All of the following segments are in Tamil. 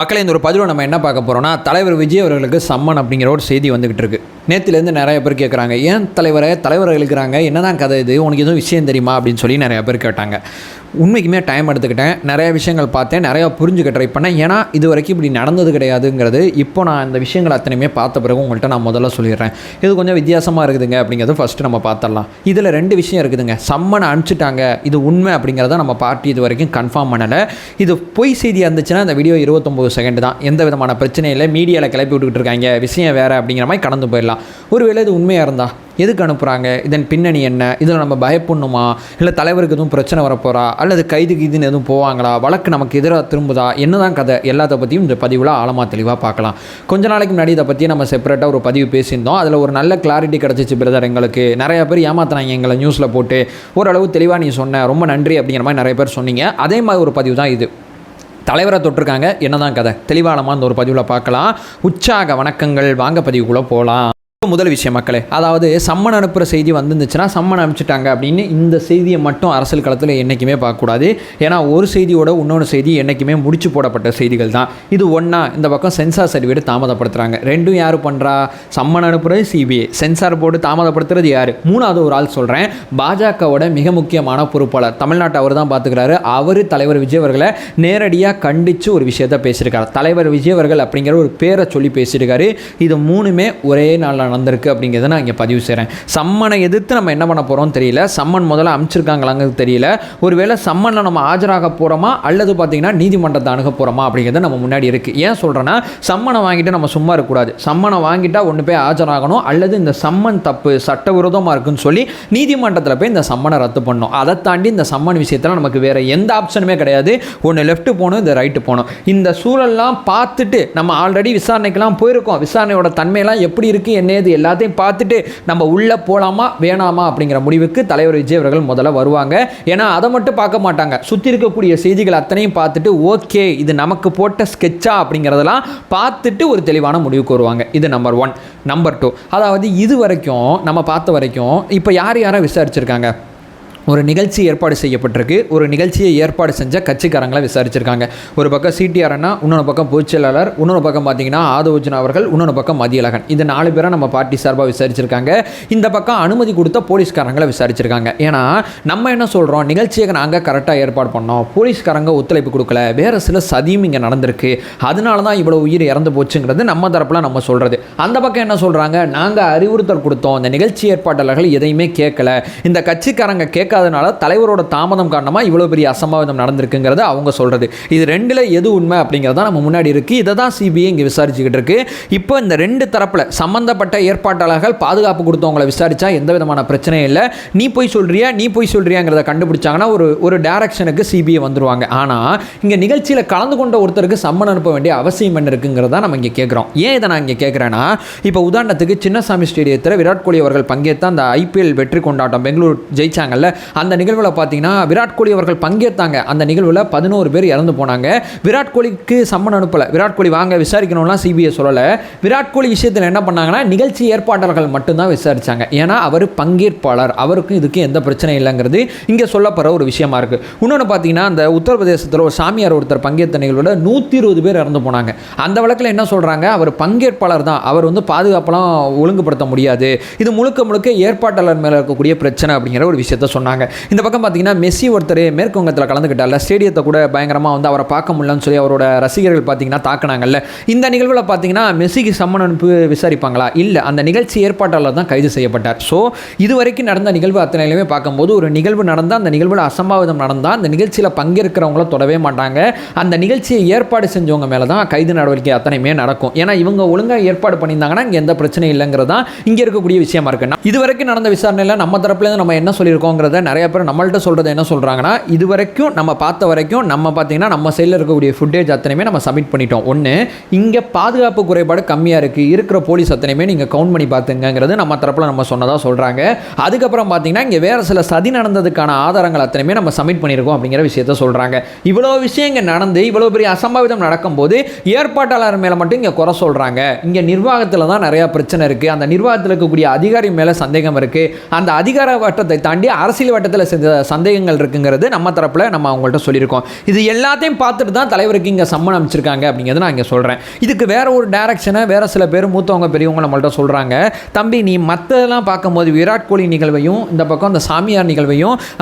மக்களை இந்த ஒரு பதிவில் நம்ம என்ன பார்க்க போகிறோம்னா, தலைவர் விஜய் அவர்களுக்கு சம்மன் அப்படிங்கிற ஒரு செய்தி வந்துகிட்டு இருக்கு. நேற்றுலேருந்து நிறைய பேர் கேட்குறாங்க, ஏன் தலைவரை இழுக்கிறாங்க, என்னதான் கதை இது, உனக்கு எதுவும் விஷயம் தெரியுமா அப்படின்னு சொல்லி நிறையா பேர் கேட்டாங்க. உண்மைக்குமே டைம் எடுத்துக்கிட்டேன், நிறைய விஷயங்கள் பார்த்தேன், நிறையா புரிஞ்சுக்க ட்ரை பண்ணேன். ஏன்னா இது வரைக்கும் இப்படி நடந்தது கிடையாதுங்கிறது இப்போ நான் இந்த விஷயங்கள் அத்தனையுமே பார்த்த பிறகு உங்கள்கிட்ட நான் முதல்ல சொல்லிடுறேன். இது கொஞ்சம் வித்தியாசமாக இருக்குதுங்க அப்படிங்கிறது ஃபஸ்ட்டு நம்ம பார்த்துடலாம். இதில் ரெண்டு விஷயம் இருக்குதுங்க. சம்மனை அனுப்பிச்சிட்டாங்க, இது உண்மை அப்படிங்கிறத நம்ம பார்ட்டி இது வரைக்கும் கன்ஃபார்ம் பண்ணலை. இது பொய் செய்தியாக இருந்துச்சுன்னா இந்த வீடியோ 29 செகண்ட் தான், எந்த விதமான பிரச்சனையும் இல்லை. மீடியாவில் கிளப்பி விட்டுக்கிட்டு இருக்காங்க, விஷயம் வேறு அப்படிங்கிற மாதிரி கடந்து போயிடலாம். ஒருவேளை இது உண்மையாக இருந்தால் எதுக்கு அனுப்புகிறாங்க, இதன் பின்னணி என்ன, இதில் நம்ம பயப்படணுமா, இல்லை தலைவருக்கு எதுவும் பிரச்சனை வரப்போகிறா, அல்லது கைதுக்கு இதுன்னு எதுவும் போவாங்களா, வழக்கு நமக்கு எதிராக திரும்புதா, என்னதான் கதை, எல்லாத்த பற்றியும் இந்த பதிவில் ஆழமாக தெளிவாக பார்க்கலாம். கொஞ்ச நாளைக்கு முன்னாடி இதை பற்றி நம்ம செப்பரேட்டாக ஒரு பதிவு பேசியிருந்தோம். அதில் ஒரு நல்ல கிளாரிட்டி கிடச்சிச்சு பிரதர். எங்களுக்கு நிறைய பேர் ஏமாத்தினாங்க எங்களை நியூஸில் போட்டு, ஓரளவு தெளிவாக நீ சொன்ன, ரொம்ப நன்றி அப்படிங்கிற மாதிரி நிறைய பேர் சொன்னீங்க. அதே மாதிரி ஒரு பதிவு தான் இது. தலைவரை தொட்டிருக்காங்க, என்னதான் கதை, தெளிவானமாக இந்த ஒரு பதிவில் பார்க்கலாம். உற்சாக வணக்கங்கள், வாங்க பதிவுக்குள்ளே போகலாம். முதல் விஷயம் மக்களே, அதாவது சம்மன் அனுப்புகிற செய்தி வந்துருந்துச்சுன்னா சம்மன் அனுப்பிச்சிட்டாங்க அப்படின்னு இந்த செய்தியை மட்டும் அரசியல் களத்தில் என்றைக்குமே பார்க்கக்கூடாது. ஏன்னா ஒரு செய்தியோட இன்னொன்று செய்தி என்றைக்குமே முடிச்சு போடப்பட்ட செய்திகள் தான். இது ஒன்றா இந்த பக்கம் சென்சார் சர்டிஃபிகேட் தாமதப்படுத்துகிறாங்க. ரெண்டும் யார் பண்ணுறா, சம்மன் அனுப்புகிறது சிபிஐ, சென்சார் போர்டு தாமதப்படுத்துறது யார். மூணாவது ஒரு ஆள் சொல்கிறேன், பாஜகவோட மிக முக்கியமான பொறுப்பாளர், தமிழ்நாட்டை அவர் தான் பார்த்துக்கிறாரு. அவர் தலைவர் விஜய் அவர்களை நேரடியாக கண்டித்து ஒரு விஷயத்தை பேசியிருக்காரு. தலைவர் விஜய் அவர்கள் அப்படிங்கிற ஒரு பேரை சொல்லி பேசியிருக்காரு. இது மூணுமே ஒரே நாளில் நடந்திருக்கு அப்படிங்கிறத நான் இங்கே பதிவு செய்கிறேன். சம்மனை எதிர்த்து நம்ம என்ன பண்ண போகிறோம் தெரியல, சம்மன் முதல்ல அனுப்பிச்சிருக்காங்களாங்கிறது தெரியல. ஒருவேளை சம்மனில் நம்ம ஆஜராக போகிறோமா அல்லது பார்த்தீங்கன்னா நீதிமன்றத்தை அணுக போகிறோமா அப்படிங்கிறது நம்ம முன்னாடி இருக்குது. ஏன் சொல்கிறேன்னா, சம்மனை வாங்கிட்டு நம்ம சும்மா இருக்கக்கூடாது. சம்மனை வாங்கிட்டால் ஒன்று போய் ஆஜராகணும், அல்லது இந்த சம்மன் தப்பு சட்டவிரோதமாக இருக்குன்னு சொல்லி நீதிமன்றத்தில் போய் இந்த சம்மனை ரத்து பண்ணணும். அதை தாண்டி இந்த சம்மன் விஷயத்தில் நமக்கு வேறு எந்த ஆப்ஷனுமே கிடையாது. ஒன்று லெஃப்ட்டு போகணும், இந்த ரைட்டு போகணும். இந்த சூழல்லாம் பார்த்துட்டு நம்ம ஆல்ரெடி விசாரணைக்கெல்லாம் போயிருக்கோம். விசாரணையோட தன்மையெல்லாம் எப்படி இருக்குது, என்ன எல்லாத்தையும் பார்த்துட்டு நம்ம உள்ள போலாமா வேணாமா அப்படிங்கிற முடிவுக்கு தலைவர் விஜய் அவர்கள் முதல்ல வருவாங்க. ஏன்னா அதை மட்டும் பார்க்க மாட்டாங்க, சுற்றி இருக்கக்கூடிய செய்திகள் அத்தனையும் பார்த்துட்டு ஓகே இது நமக்கு போட்ட ஸ்கெட்சா அப்படிங்கிறதெல்லாம் பார்த்துட்டு ஒரு தெளிவான முடிவுக்கு வருவாங்க. இது நம்பர் 1. நம்பர் 2, அதாவது இது வரைக்கும் நம்ம பார்த்த வரைக்கும் இப்போ யார் யாரை விசாரிச்சிருக்காங்க, ஒரு நிகழ்ச்சி ஏற்பாடு செய்யப்பட்டிருக்கு. ஒரு நிகழ்ச்சியை ஏற்பாடு செஞ்ச கட்சிக்காரங்களை விசாரிச்சிருக்காங்க. ஒரு பக்கம் சிடிஆர் அண்ணா, இன்னொரு பக்கம் பொதுச்செயலாளர், இன்னொரு பக்கம் பார்த்தீங்கன்னா ஆதவர்ஜுனா அவர்கள், இன்னொரு பக்கம் மதியழகன். இந்த 4 பேரை நம்ம பார்ட்டி சார்பாக விசாரிச்சிருக்காங்க. இந்த பக்கம் அனுமதி கொடுத்த போலீஸ்காரங்களை விசாரிச்சிருக்காங்க. ஏன்னா நம்ம என்ன சொல்கிறோம், நிகழ்ச்சியை நாங்கள் கரெக்டாக ஏற்பாடு பண்ணோம், போலீஸ்காரங்க ஒத்துழைப்பு கொடுக்கல, வேறு சில சதியும் இங்கே நடந்திருக்கு, அதனால தான் இவ்வளோ உயிர் இறந்து போச்சுங்கிறது நம்ம தரப்பில் நம்ம சொல்கிறது. அந்த பக்கம் என்ன சொல்கிறாங்க, நாங்கள் அறிவுறுத்தல் கொடுத்தோம், இந்த நிகழ்ச்சி ஏற்பாட்டாளர்கள் எதையுமே கேட்கல, இந்த கட்சிக்காரங்க அதனால தலைவரோட தாமதம் காரணமாக இவ்வளோ பெரிய அசம்பாவிதம் நடந்திருக்குங்கிறத அவங்க சொல்கிறது. இது ரெண்டில் எது உண்மை அப்படிங்கிறத நம்ம முன்னாடி இருக்குது. இதை தான் சிபிஐ இங்கே விசாரிச்சுக்கிட்டு இருக்கு. இப்போ இந்த 2 தரப்பில் சம்மந்தப்பட்ட ஏற்பாட்டாளர்கள் பாதுகாப்பு கொடுத்தவங்களை விசாரித்தா எந்த விதமான பிரச்சனையும் இல்லை. நீ போய் சொல்கிறியாங்கிறத கண்டுபிடிச்சாங்கன்னா ஒரு டைரக்ஷனுக்கு சிபிஐ வந்துடுவாங்க. ஆனால் இங்கே நிகழ்ச்சியில் கலந்து கொண்ட ஒருத்தருக்கு சம்மன் அனுப்ப வேண்டிய அவசியம் என்ன இருக்குங்கிறத நம்ம இங்கே கேட்குறோம். ஏன் இதை நான் இங்கே கேட்குறேன்னா, இப்போ உதாரணத்துக்கு சின்னசாமி ஸ்டேடியத்தில் விராட் கோலி அவர்கள் பங்கேற்ற அந்த ஐபிஎல் வெற்றி கொண்டாட்டம், பெங்களூர் ஜெயிச்சாங்கல்ல, அந்த நிகழ்வில் பார்த்தீங்கன்னா விராட் கோலி அவர்கள் பங்கேற்றாங்க. அந்த நிகழ்வில் 11 பேர் இறந்து போனாங்க. விராட் கோலிக்கு சம்மன் அனுப்பலை, விராட் கோலி வாங்க விசாரிக்கணும்லாம் சிபிஐ சொல்லலை. விராட் கோலி விஷயத்தில் என்ன பண்ணாங்கன்னா, நிகழ்ச்சி ஏற்பாட்டாளர்கள் மட்டும்தான் விசாரித்தாங்க. ஏன்னா அவர் பங்கேற்பாளர், அவருக்கும் இதுக்கு எந்த பிரச்சனை இல்லைங்கிறது இங்கே சொல்லப்படுற ஒரு விஷயமா இருக்குது. இன்னொன்று பார்த்தீங்கன்னா, அந்த உத்தரப்பிரதேசத்தில் ஒரு சாமியார் ஒருத்தர் பங்கேற்ற நிகழ்வில் 120 பேர் இறந்து போனாங்க. அந்த வழக்கில் என்ன சொல்கிறாங்க, அவர் பங்கேற்பாளர் தான், அவர் பாதுகாப்பெல்லாம் ஒழுங்குபடுத்த முடியாது, இது முழுக்க ஏற்பாட்டாளர் மேலே இருக்கக்கூடிய பிரச்சனை அப்படிங்கிற ஒரு விஷயத்தை சொன்னாங்க. இந்த பக்கம் பார்த்தீங்கன்னா, மெஸ்ஸி ஒருத்தர் மேற்கு வங்கத்தில் கலந்துக்கிட்டால, ஸ்டேடியத்தை கூட பயங்கரமாக அவரை பார்க்க முடியலன்னு சொல்லி அவரோட ரசிகர்கள் பார்த்தீங்கன்னா தாக்குனாங்கல்ல. இந்த நிகழ்வில் பார்த்தீங்கன்னா மெஸ்ஸிக்கு சம்மன் அனுப்பி விசாரிப்பாங்களா, இல்லை, அந்த நிகழ்ச்சி ஏற்பாட்டாளர் தான் கைது செய்யப்பட்டார். ஸோ இது வரைக்கும் நடந்த நிகழ்வு அத்தனையிலுமே பார்க்கும்போது, ஒரு நிகழ்வு நடந்தால் அந்த நிகழ்வில் அசம்பாவிதம் நடந்தால் அந்த நிகழ்ச்சியில் பங்கேற்கிறவங்கள தொடவே மாட்டாங்க. அந்த நிகழ்ச்சியை ஏற்பாடு செஞ்சவங்க மேலே தான் கைது நடவடிக்கை அத்தனையுமே நடக்கும். ஏன்னா இவங்க ஒழுங்காக ஏற்பாடு பண்ணியிருந்தாங்கன்னா இங்கே எந்த பிரச்சனையும் இல்லைங்கிறது தான் இங்கே இருக்கக்கூடிய விஷயமா இருக்கு. இது வரைக்கும் நடந்த விசாரணையில் நம்ம தரப்புலேருந்து நம்ம என்ன சொல்லியிருக்கோங்கிறத நிறைய பேர் நம்மள்ட்ட சொல்கிறது என்ன சொல்கிறாங்கன்னா, இது வரைக்கும் நம்ம பார்த்த வரைக்கும் நம்ம பார்த்தீங்கன்னா நம்ம சைடில் இருக்கக்கூடிய ஃபுட்டேஜ் அத்தனையுமே நம்ம சப்மிட் பண்ணிட்டோம். ஒன்று, இங்கே பாதுகாப்பு குறைபாடு கம்மியாக இருக்குது, இருக்கிற போலீஸ் அத்தனையுமே நீங்கள் கவுண்ட் பண்ணி பார்த்துங்கிறது நம்ம தரப்பில் நம்ம சொன்னதாக சொல்கிறாங்க. அதுக்கப்புறம் பார்த்தீங்கன்னா இங்கே வேறு சில சதி நடந்ததுக்கான ஆதாரங்கள் அத்தனையுமே நம்ம சப்மிட் பண்ணியிருக்கோம் அப்படிங்கிற விஷயத்த சொல்கிறாங்க. இவ்வளோ விஷயம் இங்கே நடந்து இவ்வளோ பெரிய அசம்பாவிதம் நடக்கும்போது ஏற்பாட்டாளர் மேலே மட்டும் இங்கே குறை சொல்கிறாங்க. இங்கே நிர்வாகத்தில் தான் நிறையா பிரச்சனை இருக்குது, அந்த நிர்வாகத்தில் இருக்கக்கூடிய அதிகாரி மேலே சந்தேகம் இருக்குது, அந்த அதிகார வட்டத்தை தாண்டி அரசியல் அரசியல் வட்டத்தில் சந்தேகங்கள் இருக்குங்கிறது நம்ம தரப்பில் நம்ம அவங்கள்ட்ட சொல்லியிருக்கோம். இது எல்லாத்தையும் பார்த்துட்டு தான் தலைவருக்கு இங்கே சம்மன் அமைச்சிருக்காங்க அப்படிங்கிறத நான் இங்கே சொல்கிறேன். இதுக்கு வேற ஒரு டைரக்ஷனை வேற சில பேர் மூத்தவங்க பெரியவங்க நம்மள்ட்ட சொல்கிறாங்க. தம்பி நீ மற்றதெல்லாம் பார்க்கும்போது விராட் கோலி நிகழ்வையும் இந்த பக்கம் அந்த சாமியார் நிகழ்வையும்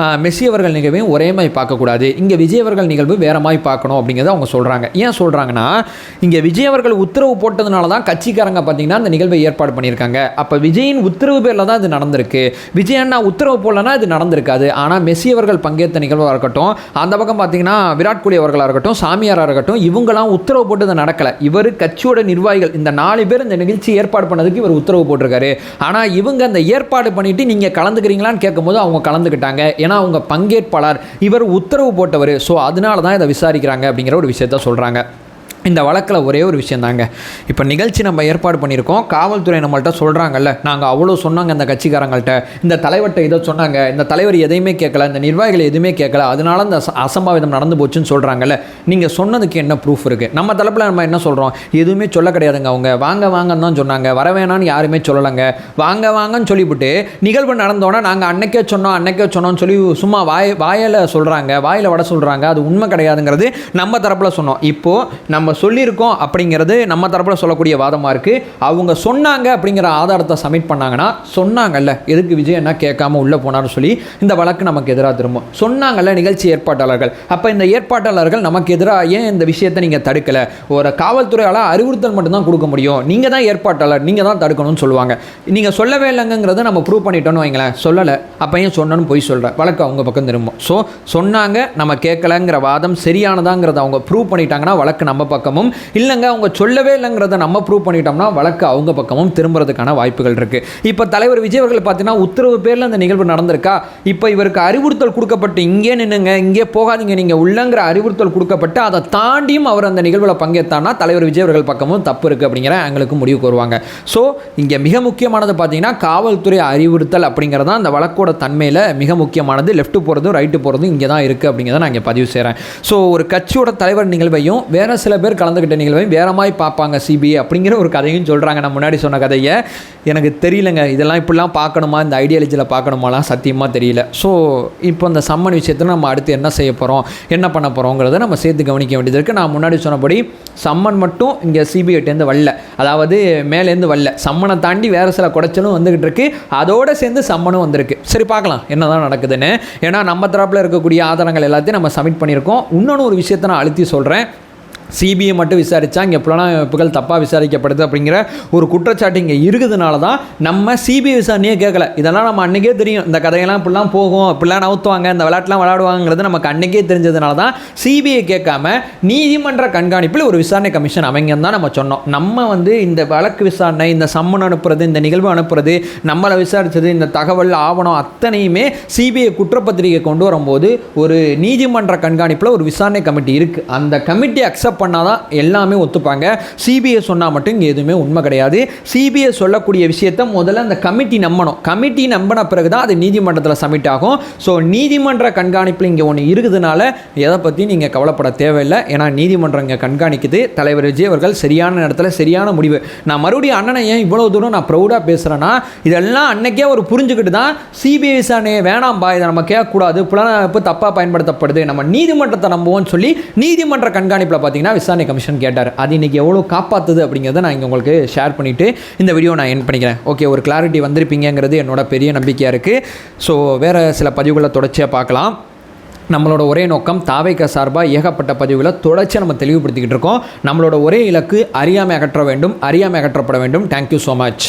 மெஸ்ஸி அவர்கள் நிகழ்வையும் ஒரே மாதிரி பார்க்கக்கூடாது, இங்கே விஜய் அவர்கள் நிகழ்வு வேற மாதிரி பார்க்கணும் அப்படிங்கிறத அவங்க சொல்கிறாங்க. ஏன் சொல்கிறாங்கன்னா இங்கே விஜய் அவர்கள் உத்தரவு போட்டதுனால தான் கட்சிக்காரங்க பார்த்தீங்கன்னா அந்த நிகழ்வை ஏற்பாடு பண்ணியிருக்காங்க. அப்போ விஜயின் உத்தரவு பேரில் தான் இது நடந்திருக்கு. விஜய் அண்ணா உத்தரவு போடலன்னா இது நடந்திருக்காது. ஆனால் மெஸ்ஸி அவர்கள் பங்கேற்ற நிகழ்வாக இருக்கட்டும், அந்த பக்கம் பார்த்தீங்கன்னா விராட் கோலி அவர்களாக இருக்கட்டும், சாமியாராக இருக்கட்டும், இவங்களாம் உத்தரவு போட்டு இது நடக்கலை. இவர் கட்சியோட நிர்வாகிகள் இந்த 4 பேர் இந்த நிகழ்ச்சி ஏற்பாடு பண்ணதுக்கு இவர் உத்தரவு போட்டிருக்காரு. ஆனால் இவங்க அந்த ஏற்பாடு பண்ணிட்டு நீங்கள் கலந்துக்கிறீங்களான்னு கேட்கும்போது அவங்க கலந்துக்கிட்டாங்க. ஏன்னா அவங்க பங்கேற்பாளர், இவர் உத்தரவு போட்டவர். ஸோ அதனால தான் இதை விசாரிக்கிறாங்க அப்படிங்கிற ஒரு விஷயத்த சொல்கிறாங்க. இந்த வழக்கில் ஒரே ஒரு விஷயம் தாங்க, இப்போ நிகழ்ச்சி நம்ம ஏற்பாடு பண்ணியிருக்கோம், காவல்துறை நம்மள்கிட்ட சொல்கிறாங்கல்ல, நாங்கள் அவ்வளோ சொன்னாங்க இந்த கட்சிக்காரங்கள்ட்ட, இந்த தலைவர்கிட்ட இதை சொன்னாங்க, இந்த தலைவர் எதையுமே கேட்கல, இந்த நிர்வாகிகள் எதுவுமே கேட்கல, அதனால இந்த அசம்பாவிதம் நடந்து போச்சுன்னு சொல்கிறாங்கல்ல, நீங்கள் சொன்னதுக்கு என்ன ப்ரூஃப் இருக்குது? நம்ம தரப்பில் நம்ம என்ன சொல்கிறோம்? எதுவுமே சொல்ல கிடையாதுங்க. அவங்க வாங்க வாங்கன்னு தான் சொன்னாங்க, வர வேணான்னு யாருமே சொல்லலைங்க. வாங்க வாங்கன்னு சொல்லிவிட்டு நிகழ்வு நடந்தோன்னா நாங்கள் அன்னைக்கே சொன்னோம்னு சொல்லி சும்மா வாயில் சொல்கிறாங்க, வாயில் வட சொல்கிறாங்க. அது உண்மை கிடையாதுங்கிறது நம்ம தரப்பில் சொன்னோம். இப்போது நம்ம சொல்லியிருக்கோம் அப்படிங்கிறது நம்ம தரப்பில் சொல்லக்கூடிய வாதமாக இருக்குது. அவங்க சொன்னாங்க அப்படிங்கிற ஆதாரத்தை சப்மிட் பண்ணாங்கன்னா, சொன்னாங்கல்ல எதுக்கு விஜய் என்ன கேட்காம உள்ளே போனார்னு சொல்லி இந்த வழக்கு நமக்கு எதிராக திரும்பும். சொன்னாங்கல்ல நிகழ்ச்சி ஏற்பாட்டாளர்கள், அப்போ இந்த ஏற்பாட்டாளர்கள் நமக்கு எதிராக ஏன் இந்த விஷயத்தை நீங்கள் தடுக்கலை? ஒரு காவல்துறையால் அறிவுறுத்தல் மட்டும்தான் கொடுக்க முடியும், நீங்கள் தான் ஏற்பாட்டாளர், நீங்கள் தான் தடுக்கணும்னு சொல்லுவாங்க. நீங்கள் சொல்லவே இல்லைங்கிறத நம்ம ப்ரூவ் பண்ணிட்டோன்னு வைங்களேன். சொல்லலை, அப்போ ஏன் சொன்னோன்னு போய் சொல்கிறேன், வழக்கு அவங்க பக்கம் திரும்பும். ஸோ சொன்னாங்க நம்ம கேட்கலங்கிற வாதம் சரியானதாங்கிறத அவங்க ப்ரூவ் பண்ணிட்டாங்கன்னா வழக்கு நம்ம பக்கமும், இல்லைங்க அவங்க சொல்லவே இல்லைங்கிறத நம்ம ப்ரூவ் பண்ணிட்டோம்னா வழக்கு அவங்க பக்கமும் திரும்புறதுக்கான வாய்ப்புகள் இருக்குது. இப்போ தலைவர் விஜய் அவர்கள் பார்த்தீங்கன்னா உத்தரவு பேரில் அந்த நிகழ்வு நடந்திருக்கா, இப்போ இவருக்கு அறிவுறுத்தல் கொடுக்கப்பட்டு இங்கே நின்னுங்க, இங்கே போகாதீங்க, நீங்கள் உள்ளங்கிற அறிவுறுத்தல் கொடுக்கப்பட்டு அதை தாண்டியும் அவர் அந்த நிகழ்வில் பங்கேற்றானா தலைவர் விஜய் அவர்கள் பக்கமும் தப்பு இருக்குது அப்படிங்கிற எங்களுக்கு முடிவுக்கு வருவாங்க. ஸோ இங்கே மிக முக்கியமானது பார்த்தீங்கன்னா காவல்துறை அறிவுறுத்தல் அப்படிங்கிறது தான் அந்த வழக்கோட தன்மையில் மிக முக்கியமானது. லெஃப்ட் போகிறதும் ரைட்டு போகிறதும் இங்கே தான் இருக்குது அப்படிங்கிறத நான் இங்கே பதிவு செய்கிறேன். ஸோ ஒரு கட்சியோட தலைவர் நிகழ்வையும் வேறு சில பேர் கலந்துக்கிட்ட நிகழ்வையும் வேற மாதிரி பார்ப்பாங்க சிபிஐ அப்படிங்கிற ஒரு கதையும் சொல்கிறாங்க. நான் முன்னாடி சொன்ன கதையை எனக்கு தெரியலங்க, இதெல்லாம் இப்படிலாம் பார்க்கணுமா, இந்த ஐடியாலஜியில் பார்க்கணுமாலாம் சத்தியமாக தெரியல. ஸோ இப்போ இந்த சம்மன் விஷயத்தில் நம்ம அடுத்து என்ன செய்ய போகிறோம், என்ன பண்ண போகிறோங்கிறத நம்ம சேர்த்து கவனிக்க வேண்டியது இருக்குது. நான் முன்னாடி சொன்னபடி சம்மன் மட்டும் இங்கே சிபிஐட்டேருந்து வரல, அதாவது மேலேருந்து வரல, சம்மனை தாண்டி வேறு சில குடைச்சலும் வந்துக்கிட்டு இருக்கு, அதோடு சேர்ந்து சம்மனும் வந்திருக்கு. சரி பார்க்கலாம் என்ன தான் நடக்குதுன்னு. ஏன்னா நம்ம தரப்பில் இருக்கக்கூடிய ஆதாரங்கள் எல்லாத்தையும் நம்ம சப்மிட் பண்ணியிருக்கோம். இன்னொன்று ஒரு விஷயத்தை நான் அழுத்தி சொல்கிறேன், சிபிஐ மட்டும் விசாரித்தா இங்கே புலனாய்ப்புகள் தப்பாக விசாரிக்கப்படுது அப்படிங்கிற ஒரு குற்றச்சாட்டு இங்கே இருக்குதுனால தான் நம்ம சிபிஐ விசாரணையே கேட்கல. இதெல்லாம் நம்ம அன்றைக்கே தெரியும், இந்த கதையெல்லாம் இப்படிலாம் போகும், இப்படிலாம் நவுத்துவாங்க, இந்த விளையாட்டுலாம் விளையாடுவாங்கிறது நமக்கு அன்றைக்கே தெரிஞ்சதுனால தான் சிபிஐ கேட்காம நீதிமன்ற கண்காணிப்பில் ஒரு விசாரணை கமிஷன் அமைங்கன்னு தான் நம்ம சொன்னோம். நம்ம இந்த வழக்கு விசாரணை, இந்த சம்மன் அனுப்புறது, இந்த நிகழ்வு அனுப்புறது, நம்மளை விசாரித்தது, இந்த தகவல் ஆவணம் அத்தனையுமே சிபிஐ குற்றப்பத்திரிகை கொண்டு வரும்போது ஒரு நீதிமன்ற கண்காணிப்பில் ஒரு விசாரணை கமிட்டி இருக்குது. அந்த கமிட்டி அக்செப்ட் பண்ணாதான் எல்லாமே ஒத்துப்பாங்க. சிபிஐ சொன்னால் மட்டும் இங்கே எதுவுமே உண்மை கிடையாது. சிபிஐ சொல்லக்கூடிய விஷயத்தை முதல்ல அந்த கமிட்டி நம்பணும். கமிட்டி நம்பின பிறகு தான் அது நீதிமன்றத்தில் சப்மிட் ஆகும். ஸோ நீதிமன்ற கண்காணிப்பில் இங்கே ஒன்று இருக்குதுனால எதை பற்றி நீங்கள் கவலைப்பட தேவையில்லை. ஏன்னா நீதிமன்றம் இங்கே கண்காணிக்குது. தலைவர் விஜய் அவர்கள் சரியான நேரத்தில் சரியான முடிவு. நான் மறுபடியும் அண்ணனை ஏன் இவ்வளோ தூரம் நான் ப்ரௌடாக பேசுகிறேன்னா, இதெல்லாம் அன்னைக்கே ஒரு புரிஞ்சுக்கிட்டு தான் சிபிஐ விசாரணையை வேணாம்பா, இதை நம்ம கேட்கக்கூடாது, புலனாய்ப்பு தப்பாக பயன்படுத்தப்படுது, நம்ம நீதிமன்றத்தை நம்புவோம்னு சொல்லி நீதிமன்ற கண்காணிப்பில் பார்த்தீங்கன்னா விசாரணை கமிஷன் கேட்டார். அது இன்றைக்கி எவ்வளோ காப்பாற்றுது அப்படிங்கிறத நான் இங்கே உங்களுக்கு ஷேர் பண்ணிவிட்டு இந்த வீடியோ நான் எண்ட் பண்ணிக்கிறேன். ஓகே, ஒரு கிளாரிட்டி வந்திருப்பீங்கிறது என்னோட பெரிய நம்பிக்கையாக இருக்குது. ஸோ வேறு சில பதிவுகளை தொடர்ச்சியாக பார்க்கலாம். நம்மளோட ஒரே நோக்கம் தாவேக சார்பாக ஏகப்பட்ட பதிவுகளை தொடர்ச்சியாக நம்ம தெளிவுபடுத்திக்கிட்டு இருக்கோம். நம்மளோட ஒரே இலக்கு அறியாமை அகற்ற வேண்டும், அறியாமை அகற்றப்பட வேண்டும். Thank you so much.